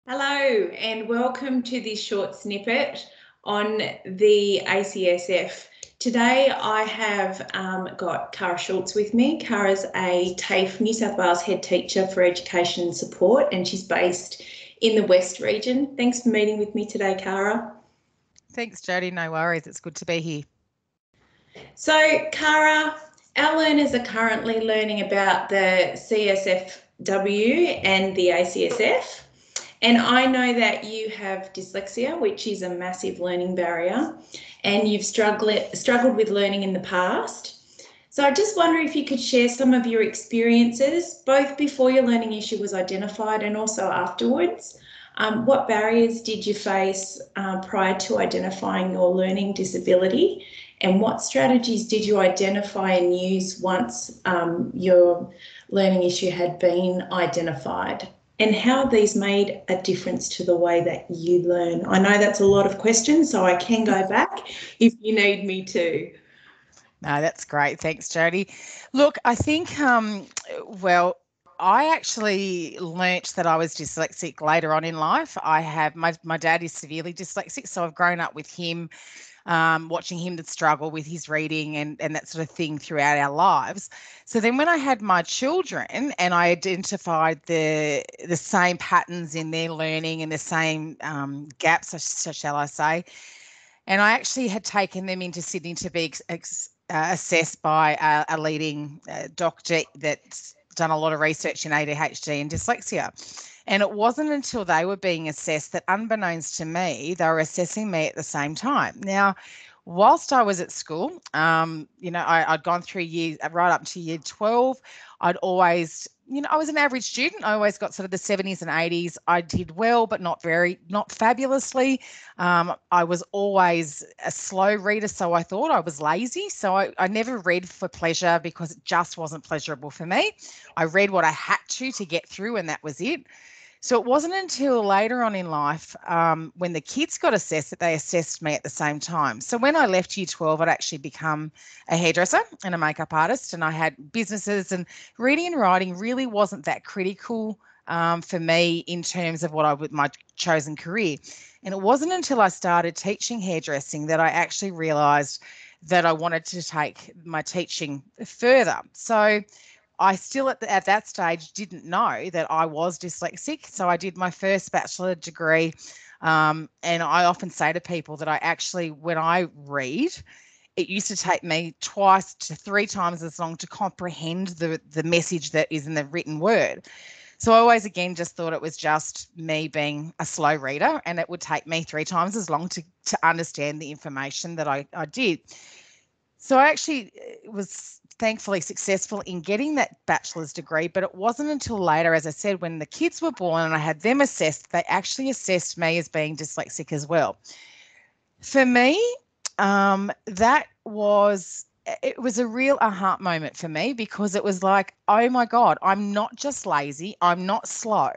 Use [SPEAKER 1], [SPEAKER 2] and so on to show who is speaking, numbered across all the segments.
[SPEAKER 1] Hello and welcome to this short snippet on the ACSF. Today I have got Cara Schultz with me. Cara's a TAFE New South Wales head teacher for education and support, and she's based in the West region. Thanks for meeting with me today, Cara.
[SPEAKER 2] Thanks, Jodie. No worries. It's good to be here.
[SPEAKER 1] So, Cara, our learners are currently learning about the CSFW and the ACSF. And I know that you have dyslexia, which is a massive learning barrier, and you've struggled with learning in the past. So I just wonder if you could share some of your experiences, both before your learning issue was identified and also afterwards. What barriers did you face prior to identifying your learning disability? And what strategies did you identify and use once your learning issue had been identified? And how have these made a difference to the way that you learn? I know that's a lot of questions, so I can go back if you need me to.
[SPEAKER 2] No, that's great. Thanks, Jodie. Look, I think, I actually learnt that I was dyslexic later on in life. I have my dad is severely dyslexic, so I've grown up with him, watching him to struggle with his reading and that sort of thing throughout our lives. So then when I had my children and I identified the same patterns in their learning and the same gaps, shall I say, and I actually had taken them into Sydney to be assessed by a leading doctor that's done a lot of research in ADHD and dyslexia. And it wasn't until they were being assessed that, unbeknownst to me, they were assessing me at the same time. Now, whilst I was at school, I'd gone through years right up to year 12. I'd always, I was an average student. I always got sort of the 70s and 80s. I did well, but not fabulously. I was always a slow reader, so I thought I was lazy. So I never read for pleasure because it just wasn't pleasurable for me. I read what I had to get through, and that was it. So it wasn't until later on in life, when the kids got assessed, that they assessed me at the same time. So when I left year 12, I'd actually become a hairdresser and a makeup artist, and I had businesses, and reading and writing really wasn't that critical for me in terms of my chosen career. And it wasn't until I started teaching hairdressing that I actually realised that I wanted to take my teaching further. So I still at that stage didn't know that I was dyslexic. So I did my first bachelor degree. And I often say to people that when I read, it used to take me 2 to 3 times as long to comprehend the message that is in the written word. So I always, again, just thought it was just me being a slow reader, and it would take me 3 times as long to understand the information that I did. So I actually was thankfully successful in getting that bachelor's degree, but it wasn't until later, as I said, when the kids were born and I had them assessed, they actually assessed me as being dyslexic as well. For me, it was a real aha moment for me, because it was like, oh my God, I'm not just lazy, I'm not slow.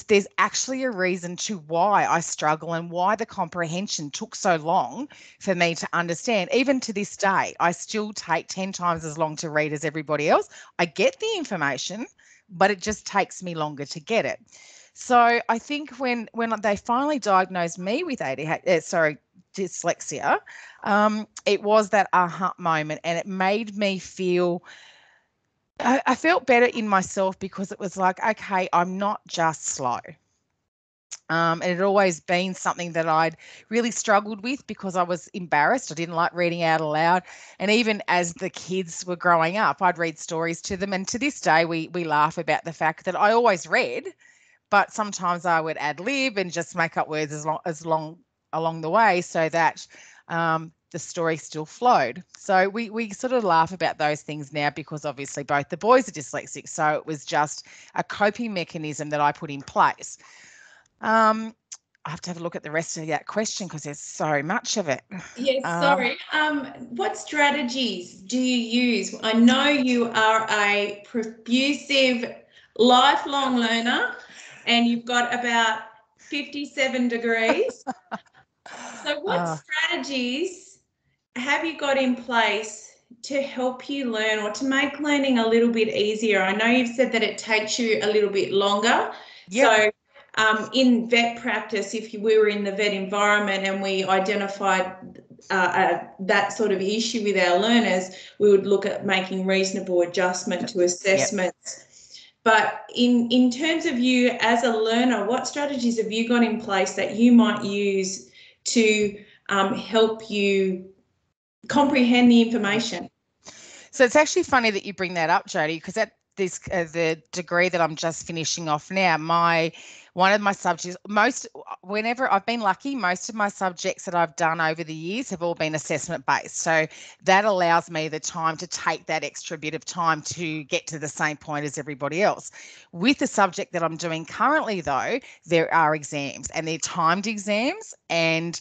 [SPEAKER 2] There's actually a reason to why I struggle and why the comprehension took so long for me to understand. Even to this day, I still take 10 times as long to read as everybody else. I get the information, but it just takes me longer to get it. So I think when they finally diagnosed me with dyslexia, it was that aha moment, and it made me feel I felt better in myself, because it was like, okay, I'm not just slow. And it had always been something that I'd really struggled with because I was embarrassed. I didn't like reading out aloud. And even as the kids were growing up, I'd read stories to them. And to this day, we laugh about the fact that I always read, but sometimes I would ad lib and just make up words along the way, so that the story still flowed. So we sort of laugh about those things now, because obviously both the boys are dyslexic. So it was just a coping mechanism that I put in place. I have to have a look at the rest of that question because there's so much of it.
[SPEAKER 1] Yes, sorry. What strategies do you use? I know you are a profusive, lifelong learner, and you've got about 57 degrees. So what strategies have you got in place to help you learn or to make learning a little bit easier? I know you've said that it takes you a little bit longer.
[SPEAKER 2] Yep.
[SPEAKER 1] So in vet practice, if we were in the vet environment and we identified that sort of issue with our learners, we would look at making reasonable adjustment to assessments. But in terms of you as a learner, what strategies have you got in place that you might use to help you comprehend the information?
[SPEAKER 2] So it's actually funny that you bring that up, Jodie, because at this the degree that I'm just finishing off now, one of my subjects, whenever I've been lucky, most of my subjects that I've done over the years have all been assessment based. So that allows me the time to take that extra bit of time to get to the same point as everybody else. With the subject that I'm doing currently, though, there are exams and they're timed exams, and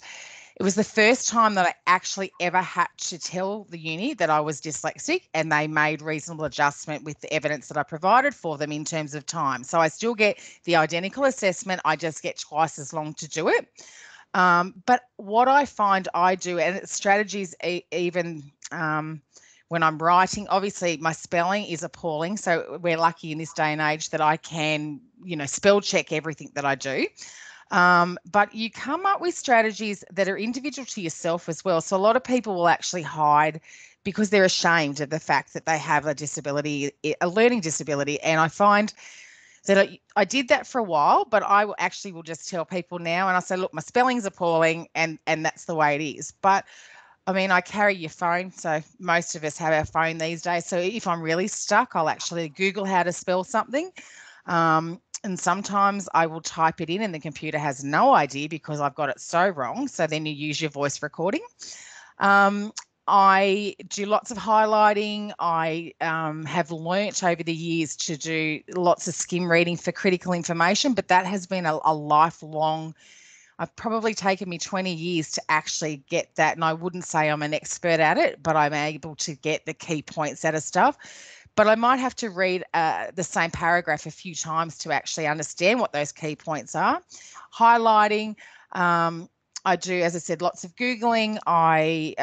[SPEAKER 2] it was the first time that I actually ever had to tell the uni that I was dyslexic, and they made reasonable adjustment with the evidence that I provided for them in terms of time. So I still get the identical assessment. I just get twice as long to do it. But what I find I do, and it's strategies even when I'm writing, obviously my spelling is appalling. So we're lucky in this day and age that I can, spell check everything that I do. But you come up with strategies that are individual to yourself as well. So a lot of people will actually hide because they're ashamed of the fact that they have a disability, a learning disability. And I find that I did that for a while, but I will just tell people now, and I say, look, my spelling's appalling, and that's the way it is. But I mean, I carry your phone, so most of us have our phone these days. So if I'm really stuck, I'll actually Google how to spell something. And sometimes I will type it in and the computer has no idea because I've got it so wrong. So then you use your voice recording. I do lots of highlighting. I have learnt over the years to do lots of skim reading for critical information, but that has been a lifelong. I've probably taken me 20 years to actually get that. And I wouldn't say I'm an expert at it, but I'm able to get the key points out of stuff. But I might have to read the same paragraph a few times to actually understand what those key points are. Highlighting, I do, as I said, lots of Googling. I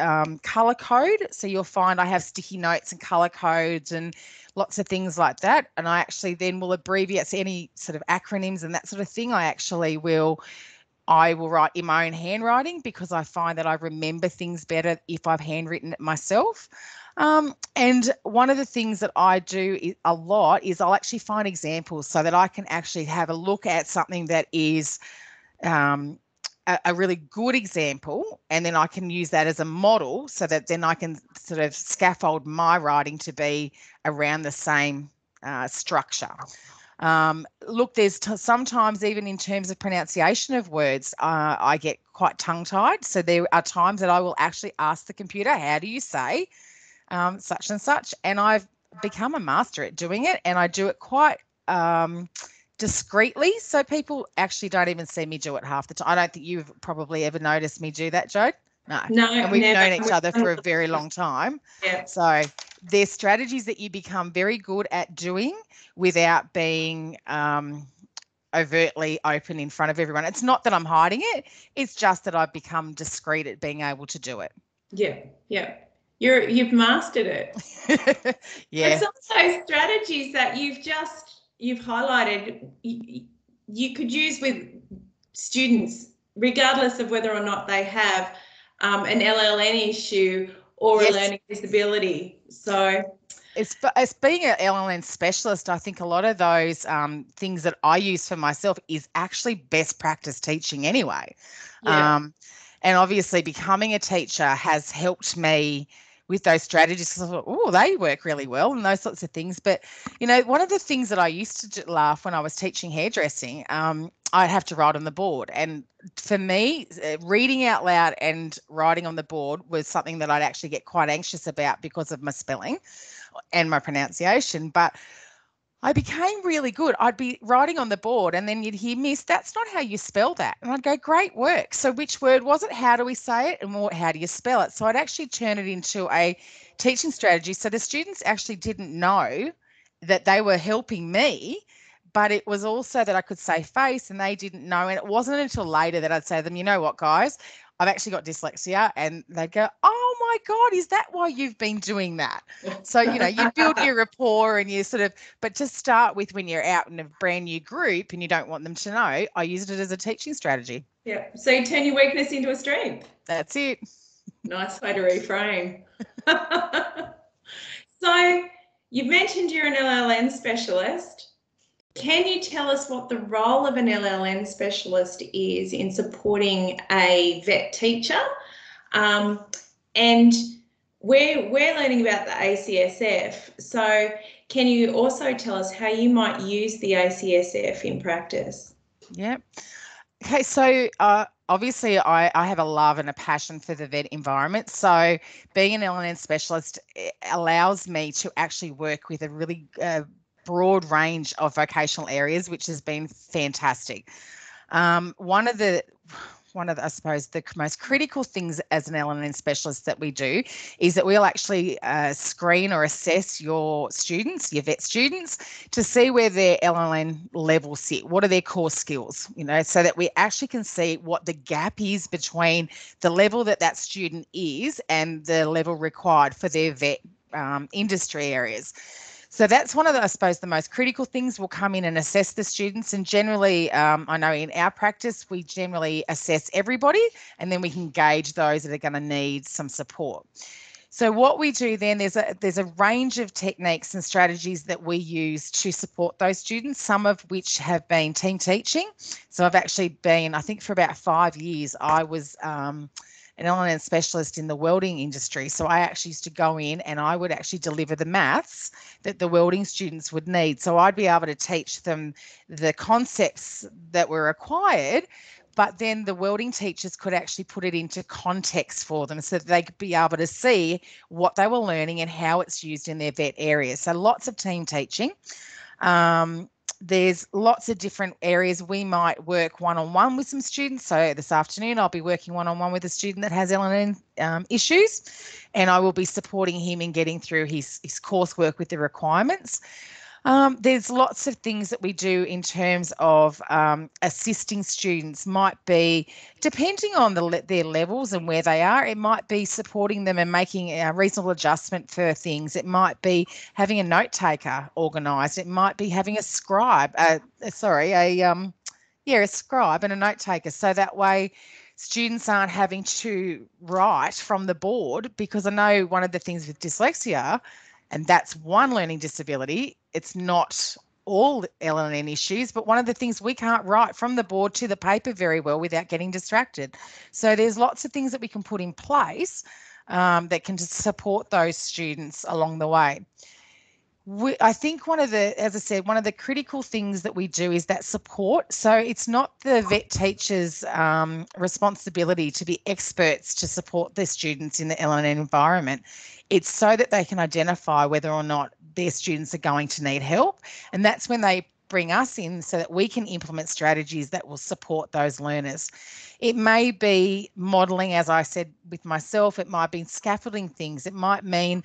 [SPEAKER 2] colour code. So you'll find I have sticky notes and colour codes and lots of things like that. And I actually then will abbreviate any sort of acronyms and that sort of thing. I will write in my own handwriting because I find that I remember things better if I've handwritten it myself. And one of the things that I do a lot is I'll actually find examples so that I can actually have a look at something that is a really good example, and then I can use that as a model so that then I can sort of scaffold my writing to be around the same structure. Look, there's sometimes even in terms of pronunciation of words, I get quite tongue-tied. So there are times that I will actually ask the computer, how do you say such and such? And I've become a master at doing it, and I do it quite discreetly. So people actually don't even see me do it half the time. I don't think you've probably ever noticed me do that, Jo. No. And we've known each other for a very long time.
[SPEAKER 1] Yeah.
[SPEAKER 2] So there's strategies that you become very good at doing without being overtly open in front of everyone. It's not that I'm hiding it. It's just that I've become discreet at being able to do it.
[SPEAKER 1] Yeah. Yeah. You've mastered it.
[SPEAKER 2] Yeah.
[SPEAKER 1] But some of those strategies that you've highlighted, you could use with students, regardless of whether or not they have an LLN issue or a learning disability. So
[SPEAKER 2] as being an LLN specialist, I think a lot of those things that I use for myself is actually best practice teaching anyway.
[SPEAKER 1] Yeah.
[SPEAKER 2] And obviously becoming a teacher has helped me with those strategies because I thought, oh, they work really well and those sorts of things. But, one of the things that I used to laugh when I was teaching hairdressing, I'd have to write on the board. And for me, reading out loud and writing on the board was something that I'd actually get quite anxious about because of my spelling and my pronunciation. But I became really good. I'd be writing on the board and then you'd hear, Miss, that's not how you spell that. And I'd go, great work. So which word was it? How do we say it? And how do you spell it? So I'd actually turn it into a teaching strategy. So the students actually didn't know that they were helping me, but it was also that I could say face and they didn't know. And it wasn't until later that I'd say to them, you know what, guys, I've actually got dyslexia. And they'd go, oh my God, is that why you've been doing that? So, you build your rapport and you but to start with, when you're out in a brand new group and you don't want them to know, I used it as a teaching strategy.
[SPEAKER 1] Yeah. So you turn your weakness into a strength.
[SPEAKER 2] That's it.
[SPEAKER 1] Nice way to reframe. So you've mentioned you're an LLN specialist. Can you tell us what the role of an LLN specialist is in supporting a vet teacher? And we're learning about the ACSF. So can you also tell us how you might use the ACSF in practice?
[SPEAKER 2] Yeah. Okay, so obviously I have a love and a passion for the vet environment. So being an LLN specialist allows me to actually work with a really broad range of vocational areas, which has been fantastic. One of the, I suppose, the most critical things as an LLN specialist that we do is that we'll actually screen or assess your students, your vet students, to see where their LLN levels sit. What are their core skills? So that we actually can see what the gap is between the level that student is and the level required for their vet industry areas. So that's one of the, I suppose, the most critical things. We'll come in and assess the students. And generally, I know in our practice, we generally assess everybody, and then we can gauge those that are going to need some support. So what we do then, there's a range of techniques and strategies that we use to support those students, some of which have been team teaching. So I've actually been, I think for about 5 years, I was an LLN specialist in the welding industry. So I actually used to go in and I would actually deliver the maths that the welding students would need. So I'd be able to teach them the concepts that were required, but then the welding teachers could actually put it into context for them so that they could be able to see what they were learning and how it's used in their vet area. So lots of team teaching. There's lots of different areas. We might work one-on-one with some students. So this afternoon, I'll be working one-on-one with a student that has LLN issues, and I will be supporting him in getting through his coursework with the requirements. There's lots of things that we do in terms of assisting students. Might be, depending on their levels and where they are, it might be supporting them and making a reasonable adjustment for things. It might be having a note taker organised. It might be having a scribe, a scribe and a note taker. So that way students aren't having to write from the board, because I know one of the things with dyslexia, and that's one learning disability, it's not all LLN issues, but one of the things, we can't write from the board to the paper very well without getting distracted. So there's lots of things that we can put in place that can support those students along the way. I think one of the critical things that we do is that support. So it's not the vet teacher's responsibility to be experts to support their students in the LLN environment. It's so that they can identify whether or not their students are going to need help. And that's when they bring us in so that we can implement strategies that will support those learners. It may be modelling, as I said, with myself. It might be scaffolding things. It might mean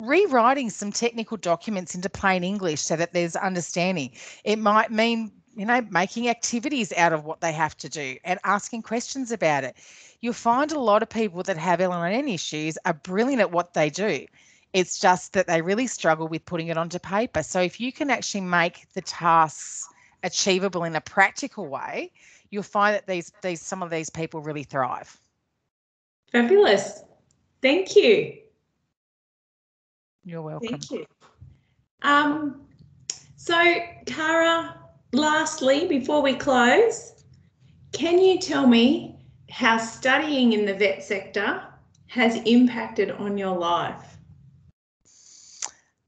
[SPEAKER 2] rewriting some technical documents into plain English so that there's understanding. It might mean, making activities out of what they have to do and asking questions about it. You'll find a lot of people that have LLN issues are brilliant at what they do. It's just that they really struggle with putting it onto paper. So if you can actually make the tasks achievable in a practical way, you'll find that some of these people really thrive.
[SPEAKER 1] Fabulous. Thank you.
[SPEAKER 2] You're welcome.
[SPEAKER 1] Thank you. So, Cara, lastly, before we close, can you tell me how studying in the vet sector has impacted on your life?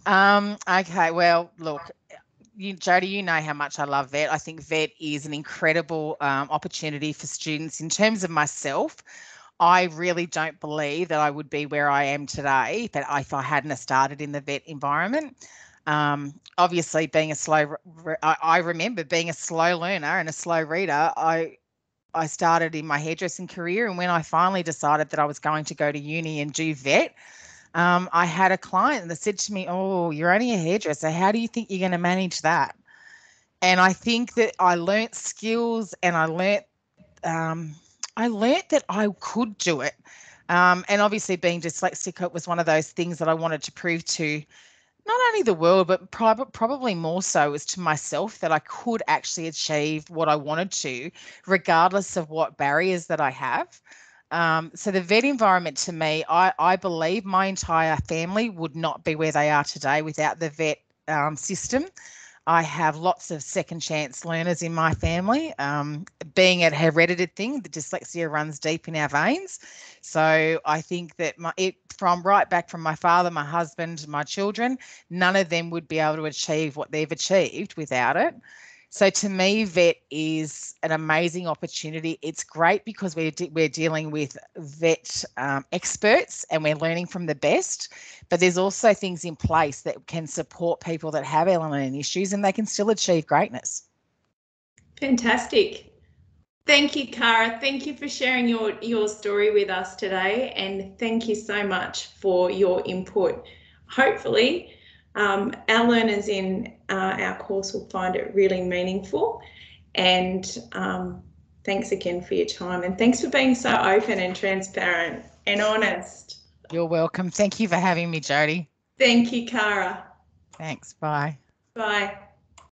[SPEAKER 2] Okay, well, look, Jodie, you know how much I love vet. I think vet is an incredible opportunity for students. In terms of myself, I really don't believe that I would be where I am today, but if I hadn't started in the vet environment. Obviously, being I remember being a slow learner and a slow reader. I started in my hairdressing career, and when I finally decided that I was going to go to uni and do vet, I had a client that said to me, "Oh, you're only a hairdresser. How do you think you're going to manage that?" And I think that I learnt skills, and I learnt that I could do it. And obviously being dyslexic, it was one of those things that I wanted to prove to not only the world, but probably more so as to myself, that I could actually achieve what I wanted to, regardless of what barriers that I have. So the vet environment, to me, I believe my entire family would not be where they are today without the vet system. I have lots of second chance learners in my family. Being a hereditary thing, the dyslexia runs deep in our veins. So I think that from right back from my father, my husband, my children, none of them would be able to achieve what they've achieved without it. So to me, vet is an amazing opportunity. It's great because we're dealing with vet experts and we're learning from the best. But there's also things in place that can support people that have LLN issues, and they can still achieve greatness.
[SPEAKER 1] Fantastic. Thank you, Cara. Thank you for sharing your story with us today, and thank you so much for your input. Hopefully, our learners in our course will find it really meaningful. And thanks again for your time, and thanks for being so open and transparent and honest.
[SPEAKER 2] You're welcome. Thank you for having me, Jodie.
[SPEAKER 1] Thank you, Cara.
[SPEAKER 2] Thanks. Bye.
[SPEAKER 1] Bye.